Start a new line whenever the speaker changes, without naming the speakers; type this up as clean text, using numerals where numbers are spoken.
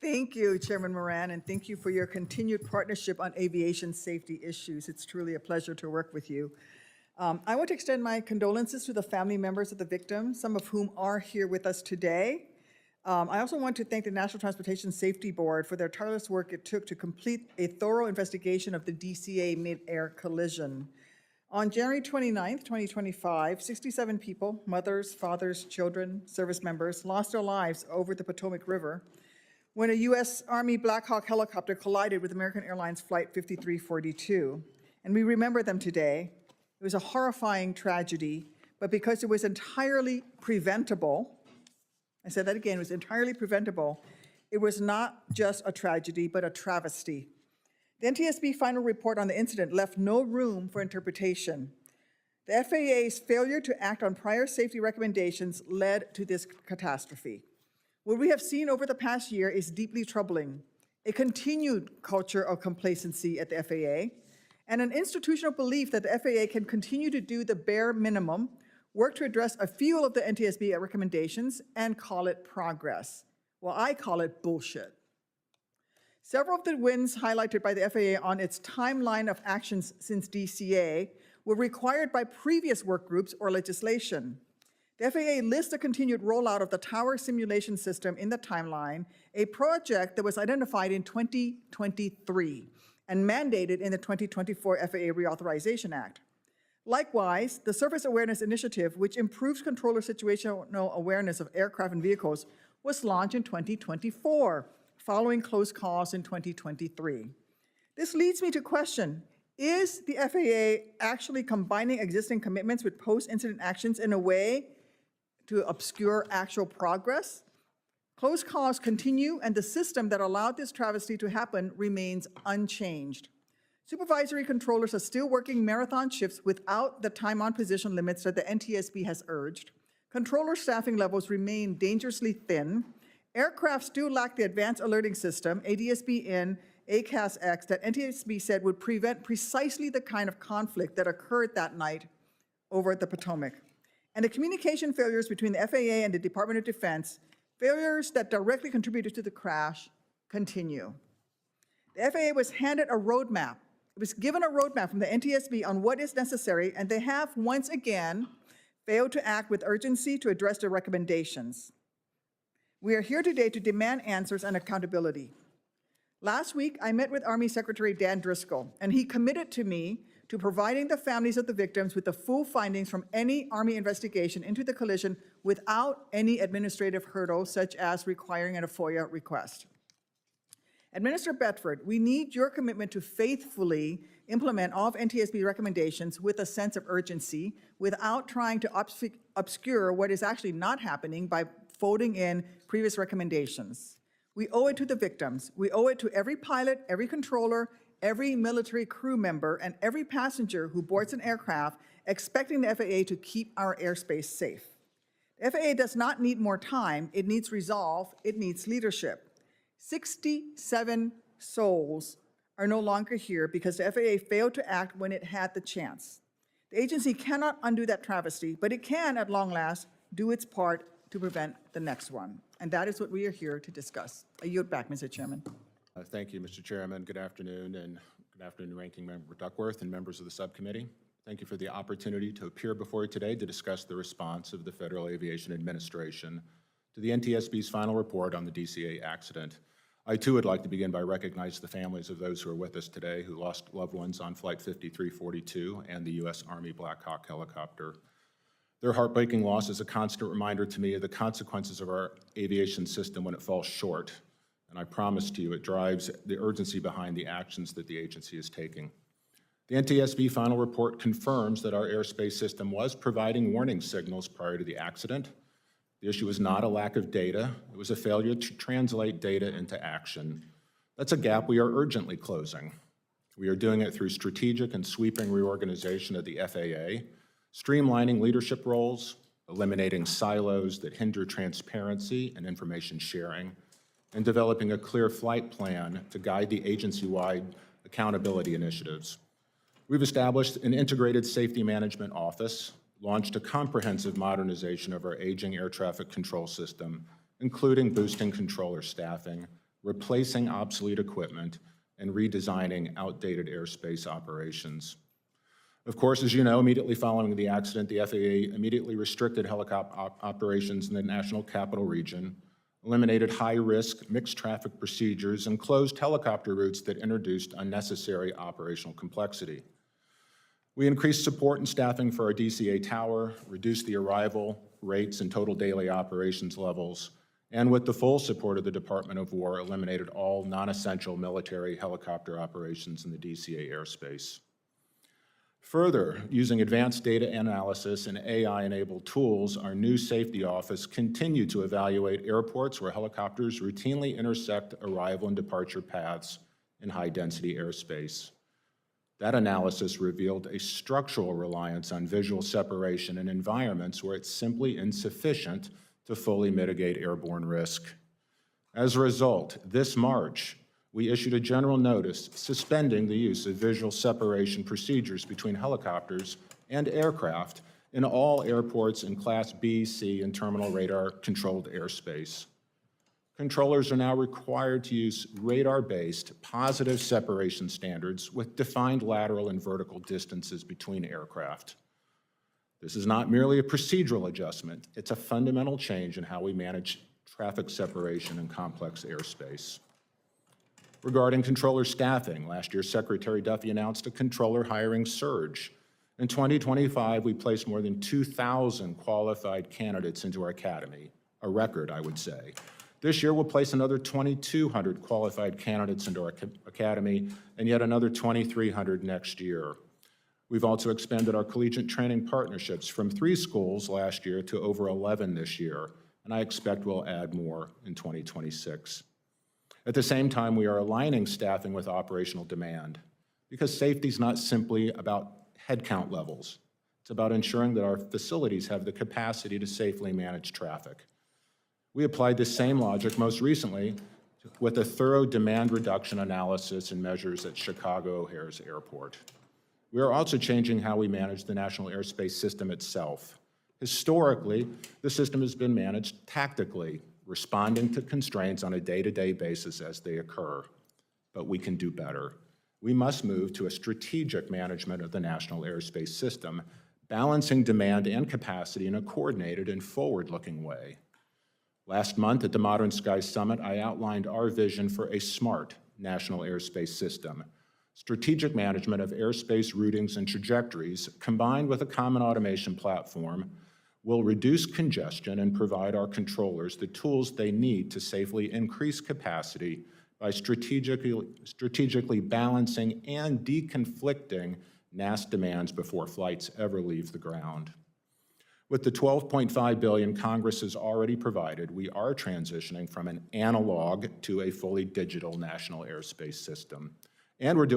Thank you, Chairman Moran, and thank you for your continued partnership on aviation safety issues. It's truly a pleasure to work with you. I want to extend my condolences to the family members of the victims, some of whom are here with us today. I also want to thank the National Transportation Safety Board for their tireless work it took to complete a thorough investigation of the DCA mid-air collision. On January 29th, 2025, 67 people, mothers, fathers, children, service members, lost their lives over the Potomac River when a U.S. Army Black Hawk helicopter collided with American Airlines Flight 5342. And we remember them today. It was a horrifying tragedy, but because it was entirely preventable, I said that again, it was entirely preventable, it was not just a tragedy, but a travesty. The NTSB final report on the incident left no room for interpretation. The FAA's failure to act on prior safety recommendations led to this catastrophe. What we have seen over the past year is deeply troubling. A continued culture of complacency at the FAA and an institutional belief that the FAA can continue to do the bare minimum, work to address a few of the NTSB recommendations, and call it progress. Well, I call it bullshit. Several of the wins highlighted by the FAA on its timeline of actions since DCA were required by previous work groups or legislation. The FAA lists the continued rollout of the tower simulation system in the timeline, a project that was identified in 2023 and mandated in the 2024 FAA Reauthorization Act. Likewise, the Surface Awareness Initiative, which improves controller situational awareness of aircraft and vehicles, was launched in 2024, following close calls in 2023. This leads me to question, is the FAA actually combining existing commitments with post-incident actions in a way to obscure actual progress? Close calls continue, and the system that allowed this travesty to happen remains unchanged. Supervisory controllers are still working marathon shifts without the time on position limits that the NTSB has urged. Controller staffing levels remain dangerously thin. Aircraft still lack the advanced alerting system, ADS-B-In, ACAS-X, that NTSB said would prevent precisely the kind of conflict that occurred that night over the Potomac. And the communication failures between the FAA and the Department of Defense, failures that directly contributed to the crash, continue. The FAA was handed a roadmap. It was given a roadmap from the NTSB on what is necessary, and they have once again failed to act with urgency to address their recommendations. We are here today to demand answers and accountability. Last week, I met with Army Secretary Dan Driscoll, and he committed to me to providing the families of the victims with the full findings from any Army investigation into the collision without any administrative hurdles, such as requiring a FOIA request. Administrator Bedford, we need your commitment to faithfully implement all of NTSB recommendations with a sense of urgency without trying to obscure what is actually not happening by folding in previous recommendations. We owe it to the victims. We owe it to every pilot, every controller, every military crew member, and every passenger who boards an aircraft expecting the FAA to keep our airspace safe. The FAA does not need more time. It needs resolve. It needs leadership. 67 souls are no longer here because the FAA failed to act when it had the chance. The agency cannot undo that travesty, but it can, at long last, do its part to prevent the next one. And that is what we are here to discuss. I yield back, Mr. Chairman.
Thank you, Mr. Chairman. Good afternoon, and good afternoon, Ranking Member Duckworth and members of the subcommittee. Thank you for the opportunity to appear before you today to discuss the response of the Federal Aviation Administration to the NTSB's final report on the DCA accident. I, too, would like to begin by recognizing the families of those who are with us today who lost loved ones on Flight 5342 and the U.S. Army Black Hawk helicopter. Their heartbreaking loss is a constant reminder to me of the consequences of our aviation system when it falls short. And I promise to you, it drives the urgency behind the actions that the agency is taking. The NTSB final report confirms that our airspace system was providing warning signals prior to the accident. The issue was not a lack of data. It was a failure to translate data into action. That's a gap we are urgently closing. We are doing it through strategic and sweeping reorganization of the FAA, streamlining leadership roles, eliminating silos that hinder transparency and information sharing, and developing a clear flight plan to guide the agency-wide accountability initiatives. We've established an integrated safety management office, launched a comprehensive modernization of our aging air traffic control system, including boosting controller staffing, replacing obsolete equipment, and redesigning outdated airspace operations. Of course, as you know, immediately following the accident, the FAA immediately restricted helicopter operations in the National Capital Region, eliminated high-risk mixed traffic procedures, and closed helicopter routes that introduced unnecessary operational complexity. We increased support and staffing for our DCA tower, reduced the arrival rates and total daily operations levels, and with the full support of the Department of War, eliminated all non-essential military helicopter operations in the DCA airspace. Further, using advanced data analysis and AI-enabled tools, our new safety office continued to evaluate airports where helicopters routinely intersect arrival and departure paths in high-density airspace. That analysis revealed a structural reliance on visual separation in environments where it's simply insufficient to fully mitigate airborne risk. As a result, this March, we issued a general notice suspending the use of visual separation procedures between helicopters and aircraft in all airports in Class B, C, and terminal radar-controlled airspace. Controllers are now required to use radar-based positive separation standards with defined lateral and vertical distances between aircraft. This is not merely a procedural adjustment, it's a fundamental change in how we manage traffic separation in complex airspace. Regarding controller staffing, last year Secretary Duffy announced a controller hiring surge. In 2025, we placed more than 2,000 qualified candidates into our academy, a record, I would say. This year, we'll place another 2,200 qualified candidates into our academy and yet another 2,300 next year. We've also expanded our collegiate training partnerships from 3 schools last year to over 11 this year, and I expect we'll add more in 2026. At the same time, we are aligning staffing with operational demand because safety is not simply about headcount levels. It's about ensuring that our facilities have the capacity to safely manage traffic. We applied this same logic most recently with a thorough demand reduction analysis and measures at Chicago O'Hare's Airport. We are also changing how we manage the national airspace system itself. Historically, the system has been managed tactically, responding to constraints on a day-to-day basis as they occur. But we can do better. We must move to a strategic management of the national airspace system, balancing demand and capacity in a coordinated and forward-looking way. Last month at the Modern Skies Summit, I outlined our vision for a smart national airspace system. Strategic management of airspace routings and trajectories, combined with a common automation platform, will reduce congestion and provide our controllers the tools they need to safely increase capacity by strategically balancing and deconflicting NAS demands before flights ever leave the ground. With the $12.5 billion Congress has already provided, we are transitioning from an analog to a fully digital national airspace system. And we're doing